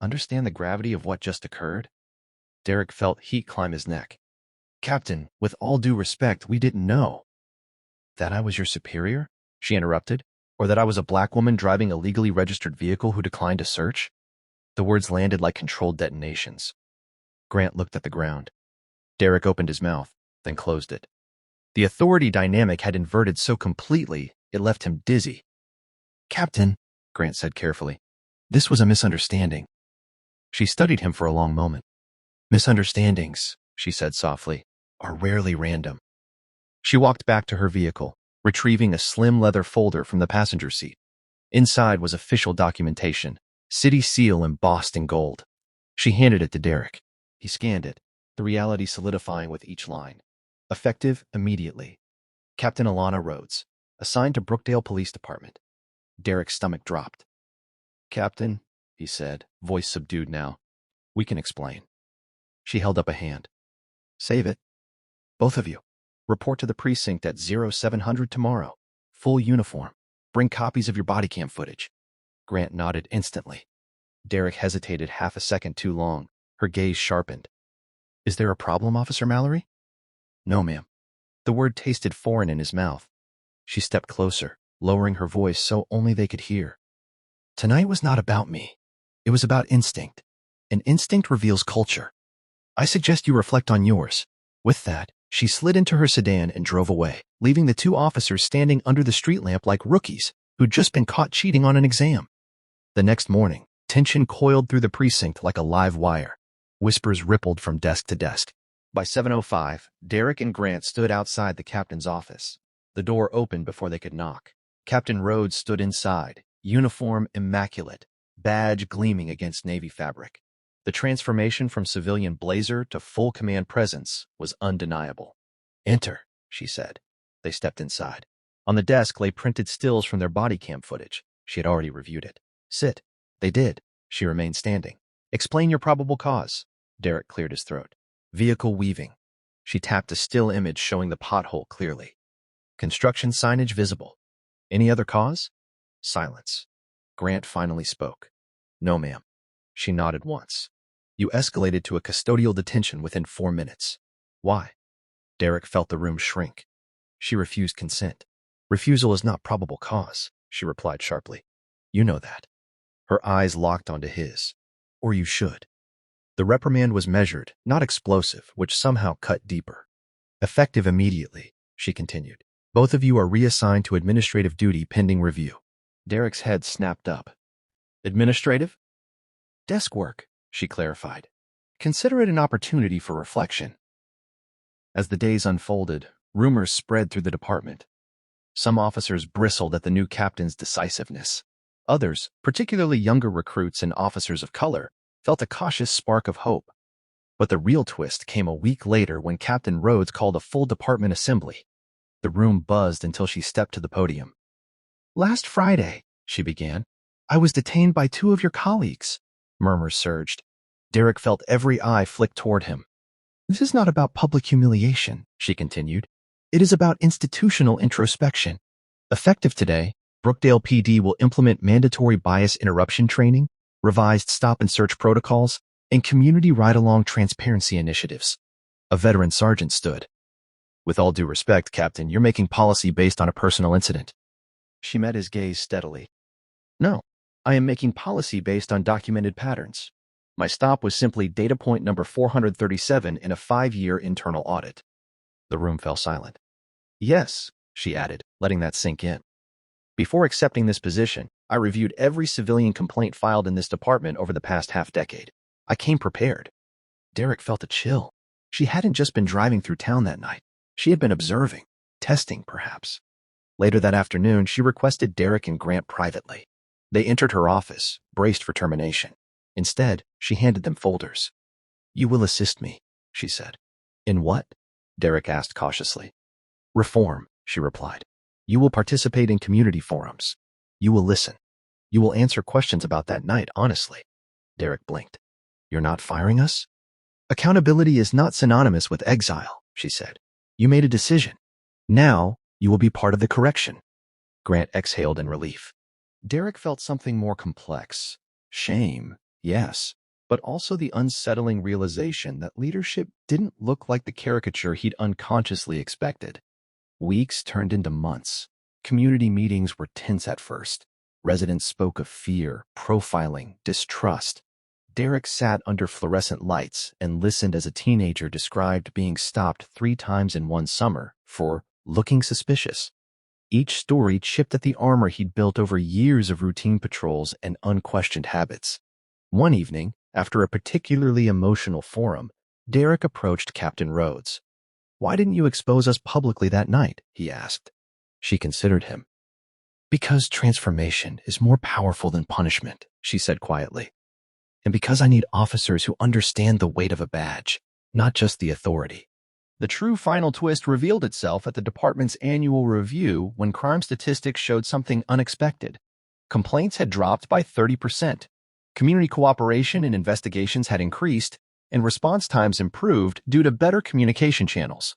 understand the gravity of what just occurred? Derek felt heat climb his neck. Captain, with all due respect, we didn't know. That I was your superior? She interrupted. Or that I was a black woman driving a legally registered vehicle who declined a search? The words landed like controlled detonations. Grant looked at the ground. Derek opened his mouth, then closed it. The authority dynamic had inverted so completely, it left him dizzy. Captain, Grant said carefully, this was a misunderstanding. She studied him for a long moment. Misunderstandings, she said softly, are rarely random. She walked back to her vehicle, retrieving a slim leather folder from the passenger seat. Inside was official documentation, city seal embossed in gold. She handed it to Derek. He scanned it, the reality solidifying with each line. Effective immediately. Captain Alana Rhodes, assigned to Brookdale Police Department. Derek's stomach dropped. Captain, he said, voice subdued now. We can explain. She held up a hand. Save it. Both of you. Report to the precinct at 0700 tomorrow. Full uniform. Bring copies of your body cam footage. Grant nodded instantly. Derek hesitated half a second too long. Her gaze sharpened. Is there a problem, Officer Mallory? No, ma'am. The word tasted foreign in his mouth. She stepped closer, lowering her voice so only they could hear. Tonight was not about me. It was about instinct. And instinct reveals culture. I suggest you reflect on yours. With that, she slid into her sedan and drove away, leaving the two officers standing under the street lamp like rookies who'd just been caught cheating on an exam. The next morning, tension coiled through the precinct like a live wire. Whispers rippled from desk to desk. By 7:05, Derek and Grant stood outside the captain's office. The door opened before they could knock. Captain Rhodes stood inside, uniform immaculate, badge gleaming against navy fabric. The transformation from civilian blazer to full command presence was undeniable. Enter, she said. They stepped inside. On the desk lay printed stills from their body cam footage. She had already reviewed it. Sit. They did. She remained standing. Explain your probable cause. Derek cleared his throat. Vehicle weaving. She tapped a still image showing the pothole clearly. Construction signage visible. Any other cause? Silence. Grant finally spoke. No, ma'am. She nodded once. You escalated to a custodial detention within 4 minutes. Why? Derek felt the room shrink. She refused consent. Refusal is not probable cause, she replied sharply. You know that. Her eyes locked onto his. Or you should. The reprimand was measured, not explosive, which somehow cut deeper. Effective immediately, she continued. Both of you are reassigned to administrative duty pending review. Derek's head snapped up. Administrative? Desk work, she clarified. Consider it an opportunity for reflection. As the days unfolded, rumors spread through the department. Some officers bristled at the new captain's decisiveness. Others, particularly younger recruits and officers of color, felt a cautious spark of hope. But the real twist came a week later when Captain Rhodes called a full department assembly. The room buzzed until she stepped to the podium. Last Friday, she began, I was detained by 2 of your colleagues. Murmurs surged. Derek felt every eye flick toward him. This is not about public humiliation, she continued. It is about institutional introspection. Effective today, Brookdale PD will implement mandatory bias interruption training, revised stop and search protocols, and community ride-along transparency initiatives. A veteran sergeant stood. With all due respect, Captain, you're making policy based on a personal incident. She met his gaze steadily. No, I am making policy based on documented patterns. My stop was simply data point number 437 in a 5-year internal audit. The room fell silent. Yes, she added, letting that sink in. Before accepting this position, I reviewed every civilian complaint filed in this department over the past half-decade. I came prepared. Derek felt a chill. She hadn't just been driving through town that night. She had been observing, testing perhaps. Later that afternoon, she requested Derek and Grant privately. They entered her office, braced for termination. Instead, she handed them folders. You will assist me, she said. In what? Derek asked cautiously. Reform, she replied. You will participate in community forums. You will listen. You will answer questions about that night honestly. Derek blinked. You're not firing us? Accountability is not synonymous with exile, she said. You made a decision. Now, you will be part of the correction. Grant exhaled in relief. Derek felt something more complex. Shame, Yes, but also the unsettling realization that leadership didn't look like the caricature he'd unconsciously expected. Weeks turned into months. Community meetings were tense at first. Residents spoke of fear, profiling, distrust. Derek sat under fluorescent lights and listened as a teenager described being stopped 3 times in one summer for looking suspicious. Each story chipped at the armor he'd built over years of routine patrols and unquestioned habits. One evening, after a particularly emotional forum, Derek approached Captain Rhodes. "Why didn't you expose us publicly that night?" he asked. She considered him. "Because transformation is more powerful than punishment," she said quietly. "And because I need officers who understand the weight of a badge, not just the authority." The true final twist revealed itself at the department's annual review when crime statistics showed something unexpected. Complaints had dropped by 30%. Community cooperation in investigations had increased, and response times improved due to better communication channels.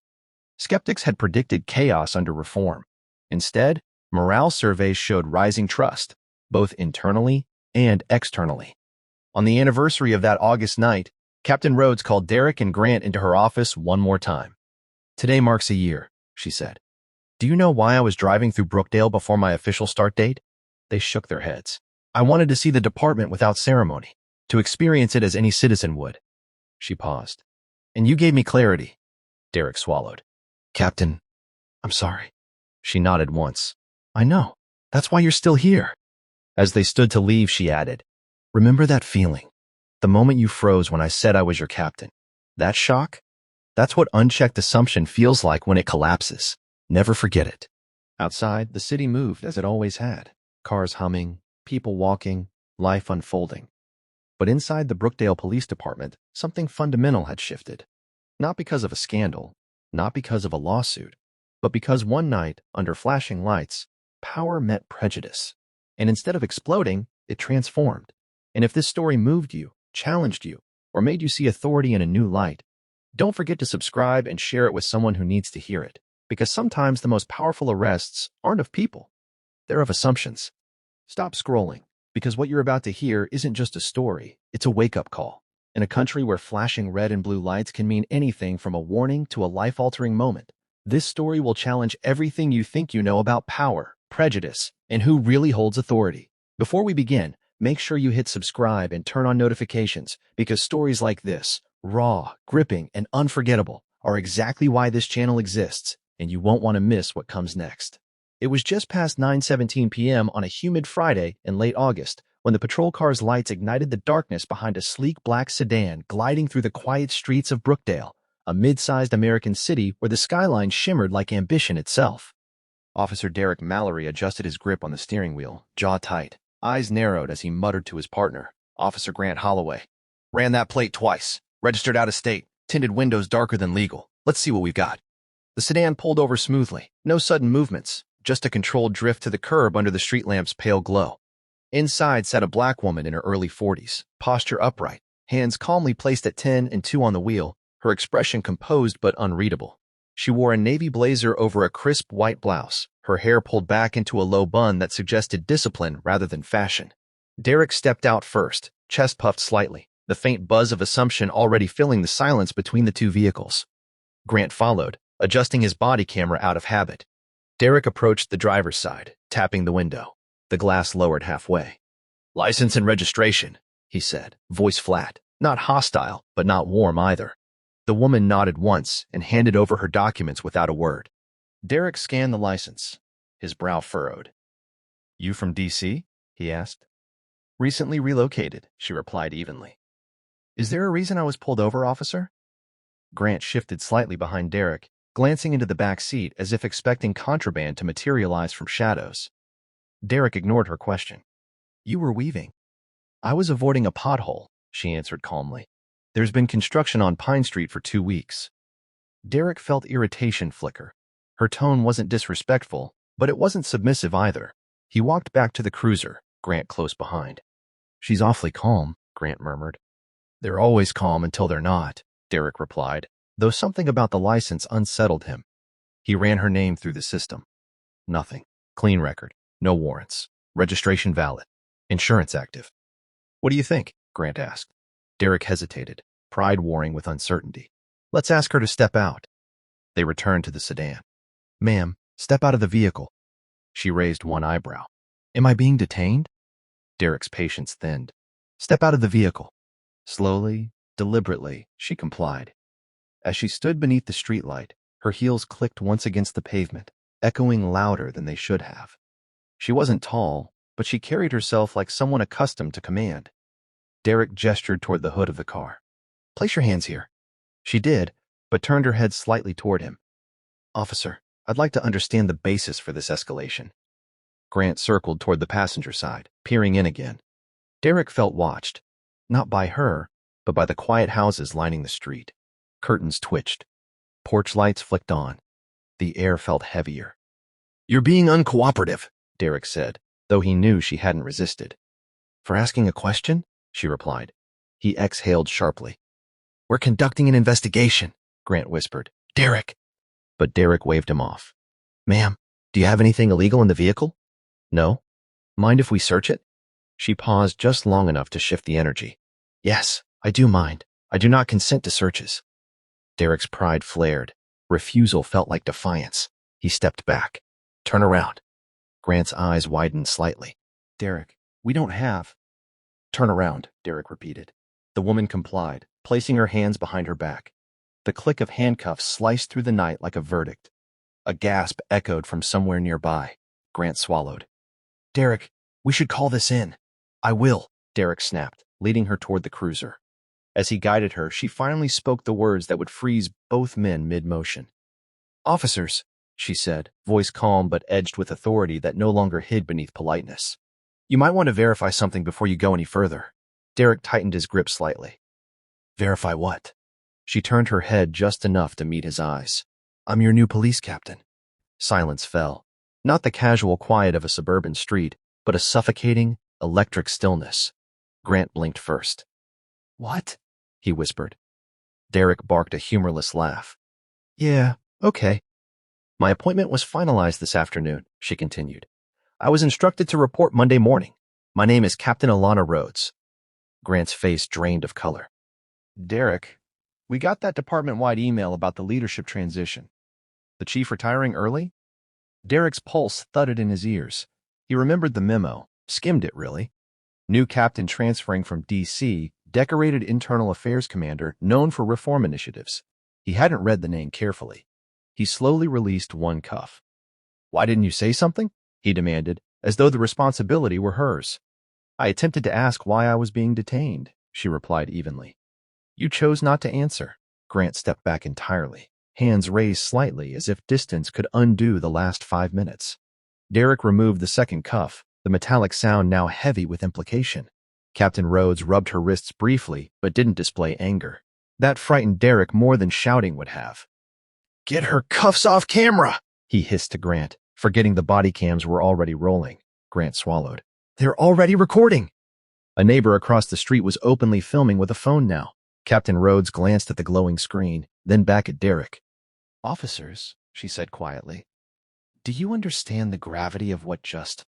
Skeptics had predicted chaos under reform. Instead, morale surveys showed rising trust, both internally and externally. On the anniversary of that August night, Captain Rhodes called Derek and Grant into her office one more time. "Today marks a year," she said. "Do you know why I was driving through Brookdale before my official start date?" They shook their heads. "I wanted to see the department without ceremony, to experience it as any citizen would." She paused. "And you gave me clarity." Derek swallowed. "Captain, I'm sorry." She nodded once. "I know. That's why you're still here." As they stood to leave, she added, "Remember that feeling? The moment you froze when I said I was your captain. That shock? That's what unchecked assumption feels like when it collapses. Never forget it." Outside, the city moved as it always had. Cars humming, people walking, life unfolding. But inside the Brookdale Police Department, something fundamental had shifted. Not because of a scandal, not because of a lawsuit, but because one night, under flashing lights, power met prejudice. And instead of exploding, it transformed. And if this story moved you, challenged you, or made you see authority in a new light, don't forget to subscribe and share it with someone who needs to hear it, because sometimes the most powerful arrests aren't of people, they're of assumptions. Stop scrolling, because what you're about to hear isn't just a story, it's a wake-up call. In a country where flashing red and blue lights can mean anything from a warning to a life-altering moment, this story will challenge everything you think you know about power, prejudice, and who really holds authority. Before we begin, make sure you hit subscribe and turn on notifications, because stories like this, raw, gripping, and unforgettable, are exactly why this channel exists, and you won't want to miss what comes next. It was just past 9:17 p.m. on a humid Friday in late August when the patrol car's lights ignited the darkness behind a sleek black sedan gliding through the quiet streets of Brookdale, a mid-sized American city where the skyline shimmered like ambition itself. Officer Derek Mallory adjusted his grip on the steering wheel, jaw tight, eyes narrowed as he muttered to his partner, Officer Grant Holloway. "Ran that plate twice. Registered out of state. Tinted windows darker than legal. Let's see what we've got." The sedan pulled over smoothly. No sudden movements, just a controlled drift to the curb under the street lamp's pale glow. Inside sat a black woman in her early 40s, posture upright, hands calmly placed at 10 and 2 on the wheel, her expression composed but unreadable. She wore a navy blazer over a crisp white blouse, her hair pulled back into a low bun that suggested discipline rather than fashion. Derek stepped out first, chest puffed slightly, the faint buzz of assumption already filling the silence between the two vehicles. Grant followed, adjusting his body camera out of habit. Derek approached the driver's side, tapping the window, the glass lowered halfway. "License and registration," he said, voice flat, not hostile, but not warm either. The woman nodded once and handed over her documents without a word. Derek scanned the license, his brow furrowed. "You from D.C.?" he asked. "Recently relocated," she replied evenly. "Is there a reason I was pulled over, officer?" Grant shifted slightly behind Derek, glancing into the back seat as if expecting contraband to materialize from shadows. Derek ignored her question. "You were weaving." "I was avoiding a pothole," she answered calmly. "There's been construction on Pine Street for 2 weeks." Derek felt irritation flicker. Her tone wasn't disrespectful, but it wasn't submissive either. He walked back to the cruiser, Grant close behind. "She's awfully calm," Grant murmured. "They're always calm until they're not," Derek replied, though something about the license unsettled him. He ran her name through the system. Nothing. Clean record. No warrants. Registration valid. Insurance active. "What do you think?" Grant asked. Derek hesitated, pride warring with uncertainty. Let's ask her to step out. They returned to the sedan. Ma'am, step out of the vehicle. She raised one eyebrow. Am I being detained? Derek's patience thinned. Step out of the vehicle. Slowly, deliberately, she complied. As she stood beneath the streetlight, her heels clicked once against the pavement, echoing louder than they should have. She wasn't tall, but she carried herself like someone accustomed to command. Derek gestured toward the hood of the car. Place your hands here. She did, but turned her head slightly toward him. Officer, I'd like to understand the basis for this escalation. Grant circled toward the passenger side, peering in again. Derek felt watched, not by her, but by the quiet houses lining the street. Curtains twitched. Porch lights flicked on. The air felt heavier. You're being uncooperative, Derek said, though he knew she hadn't resisted. For asking a question? She replied. He exhaled sharply. We're conducting an investigation, Grant whispered. Derek! But Derek waved him off. Ma'am, do you have anything illegal in the vehicle? No. Mind if we search it? She paused just long enough to shift the energy. Yes, I do mind. I do not consent to searches. Derek's pride flared. Refusal felt like defiance. He stepped back. Turn around. Grant's eyes widened slightly. Derek, we don't have. Turn around, Derek repeated. The woman complied, placing her hands behind her back. The click of handcuffs sliced through the night like a verdict. A gasp echoed from somewhere nearby. Grant swallowed. Derek, we should call this in. I will, Derek snapped, leading her toward the cruiser. As he guided her, she finally spoke the words that would freeze both men mid-motion. Officers, she said, voice calm but edged with authority that no longer hid beneath politeness. You might want to verify something before you go any further. Derek tightened his grip slightly. Verify what? She turned her head just enough to meet his eyes. I'm your new police captain. Silence fell. Not the casual quiet of a suburban street, but a suffocating, electric stillness. Grant blinked first. What? He whispered. Derek barked a humorless laugh. Yeah, okay. My appointment was finalized this afternoon, she continued. I was instructed to report Monday morning. My name is Captain Alana Rhodes. Grant's face drained of color. Derek, we got that department-wide email about the leadership transition. The chief retiring early? Derek's pulse thudded in his ears. He remembered the memo, skimmed it really. New captain transferring from D.C., decorated internal affairs commander known for reform initiatives. He hadn't read the name carefully. He slowly released one cuff. Why didn't you say something? He demanded, as though the responsibility were hers. I attempted to ask why I was being detained, she replied evenly. You chose not to answer. Grant stepped back entirely, hands raised slightly as if distance could undo the last 5 minutes. Derek removed the second cuff, the metallic sound now heavy with implication. Captain Rhodes rubbed her wrists briefly, but didn't display anger. That frightened Derek more than shouting would have. Get her cuffs off camera, he hissed to Grant, forgetting the body cams were already rolling. Grant swallowed. They're already recording. A neighbor across the street was openly filming with a phone now. Captain Rhodes glanced at the glowing screen, then back at Derek. Officers, she said quietly, do you understand the gravity of what just